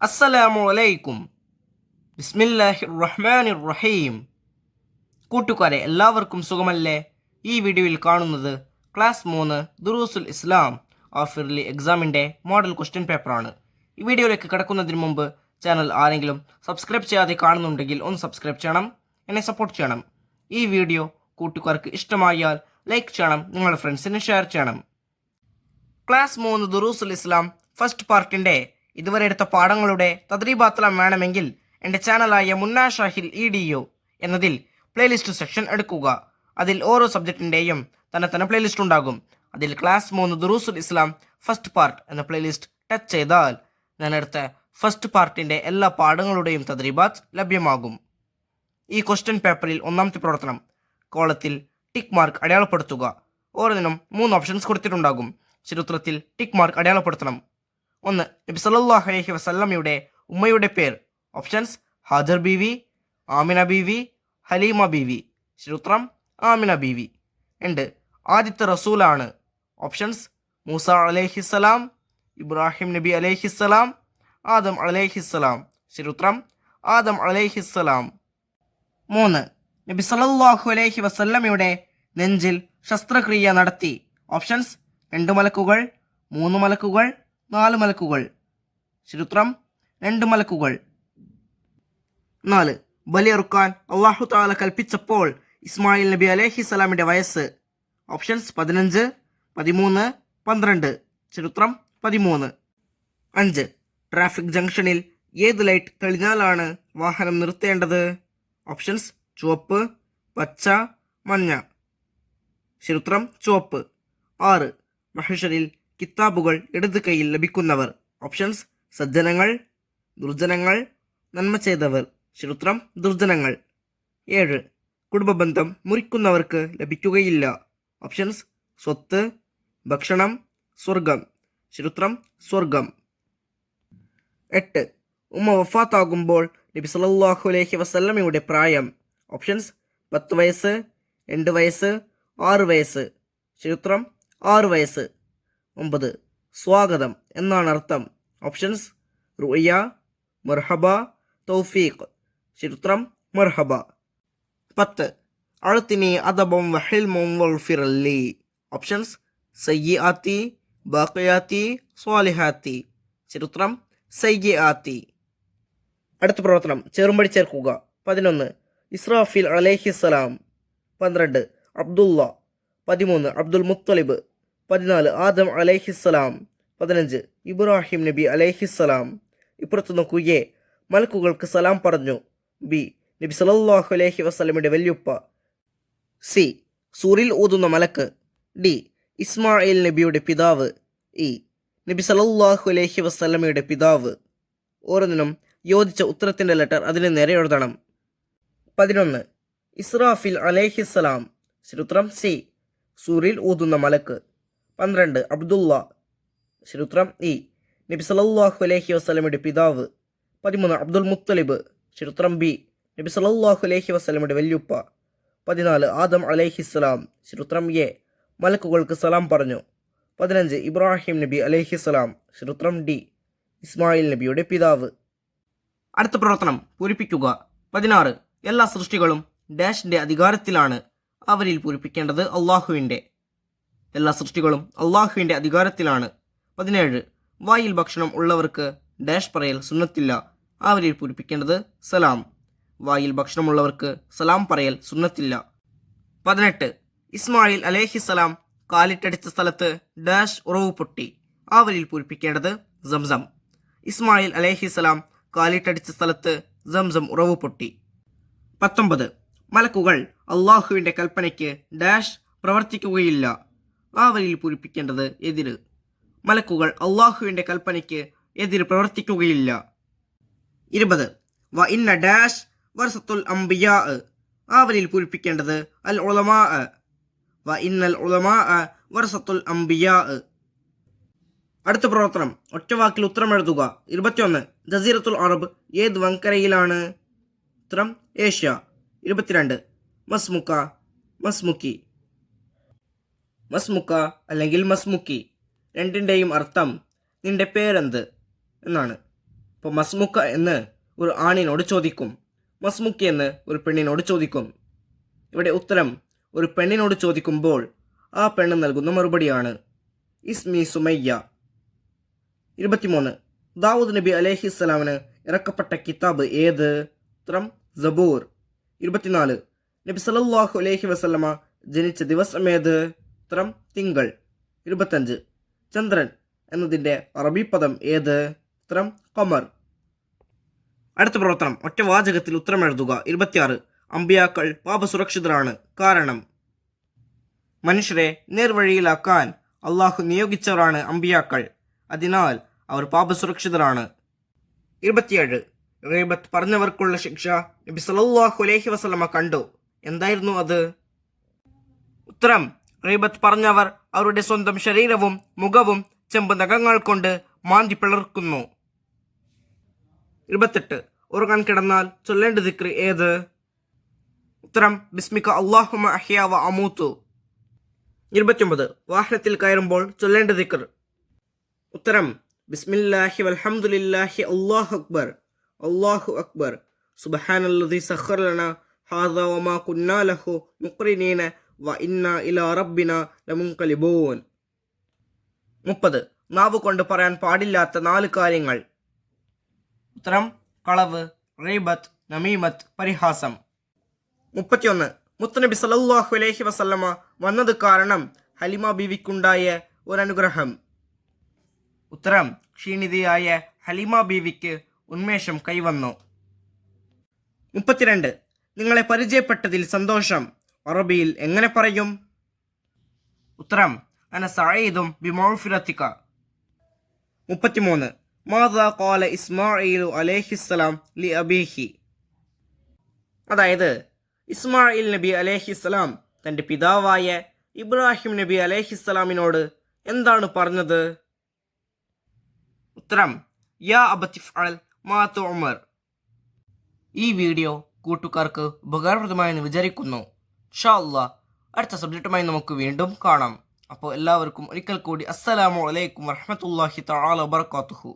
അസ്സലാമു അലൈക്കും. ബിസ്മില്ലാഹിർ റഹ്മാനിർ റഹീം. കൂട്ടുകാരെ, എല്ലാവർക്കും സുഖമല്ലേ? ഈ വീഡിയോയിൽ കാണുന്നത് ക്ലാസ് 3 ദുറൂസുൽ ഇസ്ലാം ഹാഫിർലി എക്സാമിൻ്റെ മോഡൽ ക്വസ്റ്റ്യൻ പേപ്പറാണ്. ഈ വീഡിയോയിലേക്ക് കടക്കുന്നതിന് മുമ്പ് ചാനൽ ആരെങ്കിലും സബ്സ്ക്രൈബ് ചെയ്യാതെ കാണുന്നുണ്ടെങ്കിൽ ഒന്ന് സബ്സ്ക്രൈബ് ചെയ്യണം, എന്നെ സപ്പോർട്ട് ചെയ്യണം. ഈ വീഡിയോ കൂട്ടുകാർക്ക് ഇഷ്ടമായാൽ ലൈക്ക് ചെയ്യണം, നിങ്ങളുടെ ഫ്രണ്ട്സിന് ഷെയർ ചെയ്യണം. ക്ലാസ് 3 ദുറൂസുൽ ഇസ്ലാം ഫസ്റ്റ് പാർട്ടിൻ്റെ ഇതുവരെ എടുത്ത പാഠങ്ങളുടെ തദ്രീബാത്തലം വേണമെങ്കിൽ എൻ്റെ ചാനലായ മുന്നാ ഷാഹിൽ EDU എന്നതിൽ പ്ലേലിസ്റ്റ് സെക്ഷൻ എടുക്കുക. അതിൽ ഓരോ സബ്ജക്റ്റിൻ്റെയും തന്നെ പ്ലേലിസ്റ്റ് ഉണ്ടാകും. അതിൽ ക്ലാസ് 3 ദുറൂസുൽ ഇസ്ലാം ഫസ്റ്റ് പാർട്ട് എന്ന പ്ലേലിസ്റ്റ് ടച്ച് ചെയ്താൽ ഞാൻ എടുത്ത ഫസ്റ്റ് പാർട്ടിൻ്റെ എല്ലാ പാഠങ്ങളുടെയും തദ്രീബാത്ത് ലഭ്യമാകും. ഈ ക്വസ്റ്റ്യൻ പേപ്പറിൽ ഒന്നാമത്തെ പ്രവർത്തനം, കോളത്തിൽ ടിക്ക് മാർക്ക് അടയാളപ്പെടുത്തുക. ഓരോന്നിനും 3 ഓപ്ഷൻസ് കൊടുത്തിട്ടുണ്ടാകും. ചരിത്രത്തിൽ ടിക്ക് മാർക്ക് അടയാളപ്പെടുത്തണം. 1. നബി സല്ലല്ലാഹു അലൈഹി വസല്ലമയുടെ ഉമ്മയുടെ പേർ. ഓപ്ഷൻസ്: ഹാജർ ബീവി, ആമിന ബീവി, ഹലീമ ബീവി. ശരിയുത്തരം ആമിന ബീവി. 2. ആദ്യത്തെ റസൂലാണ്. ഓപ്ഷൻസ്: മൂസ അലൈഹിസ്സലാം, ഇബ്രാഹിം നബി അലൈഹിസ്സലാം, ആദം അലൈഹിസ്സലാം. ശരിയുത്തരം ആദം അലൈഹിസ്സലാം. 3. നബി സല്ലല്ലാഹു അലൈഹി വസല്ലമയുടെ നെഞ്ചിൽ ശസ്ത്രക്രിയ നടത്തി. ഓപ്ഷൻസ്: 2 മലക്കുകൾ, 3 മലക്കുകൾ, 4 മലക്കുകൾ. ശരിയുത്തരം 2 മലക്കുകൾ. 4. ബലിയറുക്കാൻ അള്ളാഹു തആല കൽപ്പിച്ചപ്പോൾ ഇസ്മായിൽ നബി അലൈഹിസ്സലാമിൻ്റെ വയസ്സ്. ഓപ്ഷൻസ്: 15, 13, 12. ശരിയുത്തരം 13. 5. ട്രാഫിക് ജംഗ്ഷനിൽ ഏത് ലൈറ്റ് തെളിഞ്ഞാലാണ് വാഹനം നിർത്തേണ്ടത്? ഓപ്ഷൻസ്: ചുവപ്പ്, പച്ച, മഞ്ഞ. ശരിയുത്തരം ചുവപ്പ്. 6. മഹ്ശറിൽ കിതാബുകൾ ഇടത് കൈയിൽ ലഭിക്കുന്നവർ. ഓപ്ഷൻസ്: സജ്ജനങ്ങൾ, ദുർജനങ്ങൾ, നന്മ ചെയ്തവർ. ശരിയുത്തരം ദുർജനങ്ങൾ. 7. കുടുംബബന്ധം മുറിക്കുന്നവർക്ക് ലഭിക്കുകയില്ല. ഓപ്ഷൻസ്: സ്വത്ത്, ഭക്ഷണം, സ്വർഗം. ശരിയുത്തരം സ്വർഗം. 8. ഉമ്മ വഫാത്താകുമ്പോൾ നബി സല്ലല്ലാഹു അലൈഹി വസല്ലമയുടെ പ്രായം. ഓപ്ഷൻസ്: 10 വയസ്സ്, 2 വയസ്സ്, 6 വയസ്സ്. ശരിയുത്തരം 6 വയസ്സ്. 9. സ്വാഗതം എന്നാണ് അർത്ഥം. ഓപ്ഷൻസ്: റുഅയ, മർഹബ, തൗഫീഖ്. ശരിയുത്തരം മർഹബ. 10. അഅ്തിനി അദബൻ വഹിൽമൻ വഗ്ഫിർലി. ഓപ്ഷൻസ്: സയ്യിആത്തി, ബാഖിയാത്തി, സ്വാലിഹാത്തി. ശരിയുത്തരം സയ്യിആത്തി. അടുത്ത പ്രവർത്തനം, ചെറുമ്പടി ചേർക്കുക. 11. ഇസ്രാഫീൽ അലൈഹിസ്സലാം. 12. അബ്ദുള്ള. 13. അബ്ദുൽ മുത്തലിബ്. 14. ആദം അലൈഹിസ്സലാം. 15. ഇബ്രാഹിം നബി അലൈഹിസ്സലാം. ഇപ്പുറത്ത് നോക്കൂ. എ. മലക്കുകൾക്ക് സലാം പറഞ്ഞു. ബി. നബി സല്ലല്ലാഹു അലൈഹി വസല്ലമയുടെ വല്യുപ്പ. സി. സൂറിൽ ഊതുന്ന മലക്ക്. ഡി. ഇസ്മായിൽ നബിയുടെ പിതാവ്. ഇ. നബി സല്ലല്ലാഹു അലൈഹി വസല്ലമയുടെ പിതാവ്. ഓരോന്നിനും യോജിച്ച ഉത്തരത്തിൻ്റെ ലെറ്റർ അതിന് നേരെ എഴുതണം. 11. ഇസ്രാഫീൽ അലൈഹിസ്സലാം. ശരിയുത്തരം സി. സൂറിൽ ഊതുന്ന മലക്ക്. 12. അബ്ദുള്ള. ശരിയുത്തരം ഇ. നബി സല്ലല്ലാഹു അലൈഹി വസല്ലമയുടെ പിതാവ്. 13. അബ്ദുൽ മുത്തലിബ്. ശരിയുത്തരം ബി. നബി സല്ലല്ലാഹു അലൈഹി വസല്ലമയുടെ വല്യുപ്പ. 14. ആദം അലൈഹിസ്സലാം. ശരിയുത്തരം എ. മലക്കുകൾക്ക് സലാം പറഞ്ഞു. 15. ഇബ്രാഹിം നബി അലൈഹിസ്സലാം. ശരിയുത്തരം ഡി. ഇസ്മായിൽ നബിയുടെ പിതാവ്. അടുത്ത പ്രവർത്തനം, പൂരിപ്പിക്കുക. 16. എല്ലാ സൃഷ്ടികളും ഡാഷിൻ്റെ അധികാരത്തിലാണ്. അവരിൽ പൂരിപ്പിക്കേണ്ടത് അള്ളാഹുവിൻ്റെ. എല്ലാ സൃഷ്ടികളും അള്ളാഹുവിൻ്റെ അധികാരത്തിലാണ്. 17. വായിൽ ഭക്ഷണം ഉള്ളവർക്ക് ഡാഷ് പറയൽ സുന്നത്തില്ല. അവരിൽ പൂരിപ്പിക്കേണ്ടത് സലാം. വായിൽ ഭക്ഷണമുള്ളവർക്ക് സലാം പറയൽ സുന്നത്തില്ല. 18. ഇസ്മായിൽ അലൈഹിസ്സലാം കാലിട്ടടിച്ച സ്ഥലത്ത് ഡാഷ് ഉറവ് പൊട്ടി. അവരിൽ പൂരിപ്പിക്കേണ്ടത് സംസം. ഇസ്മായിൽ അലൈഹിസ്സലാം കാലിട്ടടിച്ച സ്ഥലത്ത് സംസം ഉറവ് പൊട്ടി. 19. മലക്കുകൾ അള്ളാഹുവിൻ്റെ കൽപ്പനയ്ക്ക് ഡാഷ് പ്രവർത്തിക്കുകയില്ല. അവരിൽ പൂരിപ്പിക്കേണ്ടത് എതിര്. മലക്കുകൾ അള്ളാഹുവിൻ്റെ കൽപ്പനയ്ക്ക് എതിര് പ്രവർത്തിക്കുകയില്ല. 20. വ ഇന്ന ഡാഷ് വറസത്തുൽ അംബിയാ. അവരിൽ പൂരിപ്പിക്കേണ്ടത് അൽ ഉലമാ. വ ഇന്നൽ ഉലമാ വറസത്തുൽ അംബിയാ. അടുത്ത പ്രവർത്തനം, ഒറ്റവാക്കിൽ ഉത്തരം എഴുതുക. 21. ജസീറത്തുൽ അറബ് ഏത് വൻകരയിലാണ്? ഉത്തരം ഏഷ്യ. 22. മസ്മുക്ക, മസ്മുക്കി. മസ്മുക്ക അല്ലെങ്കിൽ മസ്മുക്കി രണ്ടിൻ്റെയും അർത്ഥം നിന്റെ പേരെന്ത് എന്നാണ്. അപ്പോൾ മസ്മുക്ക എന്ന് ഒരു ആണിനോട് ചോദിക്കും, മസ്മുക്കി എന്ന് ഒരു പെണ്ണിനോട് ചോദിക്കും. ഇവിടെ ഉത്തരം ഒരു പെണ്ണിനോട് ചോദിക്കുമ്പോൾ ആ പെണ്ണ് നൽകുന്ന മറുപടിയാണ് ഇസ്മി സുമയ്യ. 23. ദാവൂദ് നബി അലൈഹിസ്സലാമിന് ഇറക്കപ്പെട്ട കിതാബ് ഏത്? ഉത്തരം സബൂർ. 24. നബി സല്ലല്ലാഹു അലൈഹി വസല്ലമ ജനിച്ച ദിവസം ഏത്? ഉത്തരം തിങ്കൾ. 25. ചന്ദ്രൻ എന്നതിൻ്റെ അറബി പദം ഏത്? ഉത്തരം ഖമർ. അടുത്ത പ്രവർത്തനം ഒറ്റ വാചകത്തിൽ ഉത്തരം എഴുതുക. 26. അമ്പിയാക്കൾ പാപസുരക്ഷിതരാണ്. കാരണം മനുഷ്യരെ നേർവഴിയിലാക്കാൻ അള്ളാഹു നിയോഗിച്ചവരാണ് അമ്പിയാക്കൾ, അതിനാൽ അവർ പാപസുരക്ഷിതരാണ്. 27. ഗീബത്ത് പറഞ്ഞവർക്കുള്ള ശിക്ഷ നബി സല്ലല്ലാഹു അലൈഹി വസല്ലമ കണ്ടു. എന്തായിരുന്നു അത്? ഉത്തരം ഗീബത്ത് പറഞ്ഞവർ അവരുടെ സ്വന്തം ശരീരവും മുഖവും ചെമ്പ് നഖങ്ങൾ കൊണ്ട് മാന്തി പിളർക്കുന്നു. 28. ഉറങ്ങാൻ കിടന്നാൽ ചൊല്ലേണ്ട ദിക്ർ ഏത്? ഉത്തരം ബിസ്മിക അല്ലാഹുമ്മ അഹ്യാ വ അമൂതു. 29. വാഹനത്തിൽ കയറുമ്പോൾ ചൊല്ലേണ്ട ദിക്ർ. ഉത്തരം ബിസ്മില്ലാഹി വൽഹംദുലില്ലാഹി അല്ലാഹു അക്ബർ അല്ലാഹു അക്ബർ സുബ്ഹാനല്ലദി സഖറ ലനാ ഹാദാ വമാ കുന്നാ ലഹു മുഖ്രിനീന വ ഇന്നാ ഇലാ റബ്ബിനാ ലമുൻഖലിബൂൻ. 30. നാവ് കൊണ്ട് പറയാൻ പാടില്ലാത്ത 4 കാര്യങ്ങൾ. ഉത്തരം കളവ്, ഗീബത്ത്, നമീമത്ത്, പരിഹാസം. 31. മുത്തുനബി സല്ലല്ലാഹു അലൈഹി വസല്ലമ വന്നത് കാരണം ഹലിമ ബീവിക്കുണ്ടായ ഒരു അനുഗ്രഹം. ഉത്തരം ക്ഷീണിതയായ ഹലിമ ബീവിക്ക് ഉന്മേഷം കൈവന്നു. 32. നിങ്ങളെ പരിചയപ്പെട്ടതിൽ സന്തോഷം അറബിയിൽ എങ്ങനെ പറയും? ഉത്തരം അന സഈദും ബിമഗ്ഫിറതിക. 33. മാദാ ഖാല ഇസ്മാഈലു അലൈഹിസ്സലാം ലി അബീഹി. അതായത് ഇസ്മായിൽ നബി അലൈഹിസ്സലാം തൻ്റെ പിതാവായ ഇബ്രാഹിം നബി അലൈഹിസ്സലാമിനോട് എന്താണ് പറഞ്ഞത്? ഉത്തരം യാ അബതി ഫഅൽ മാ തുഅമർ. ഈ വീഡിയോ കൂട്ടുകാർക്ക് ഉപകാരപ്രദമായെന്ന് വിചാരിക്കുന്നു. ഇൻഷാ അല്ലാഹ് അടുത്ത സബ്ജക്റ്റുമായി നമുക്ക് വീണ്ടും കാണാം. അപ്പോൾ എല്ലാവർക്കും ഒരിക്കൽ കൂടി അസ്സലാമു അലൈക്കും വറഹ്മത്തുള്ളാഹി തആല വബറകാതുഹു.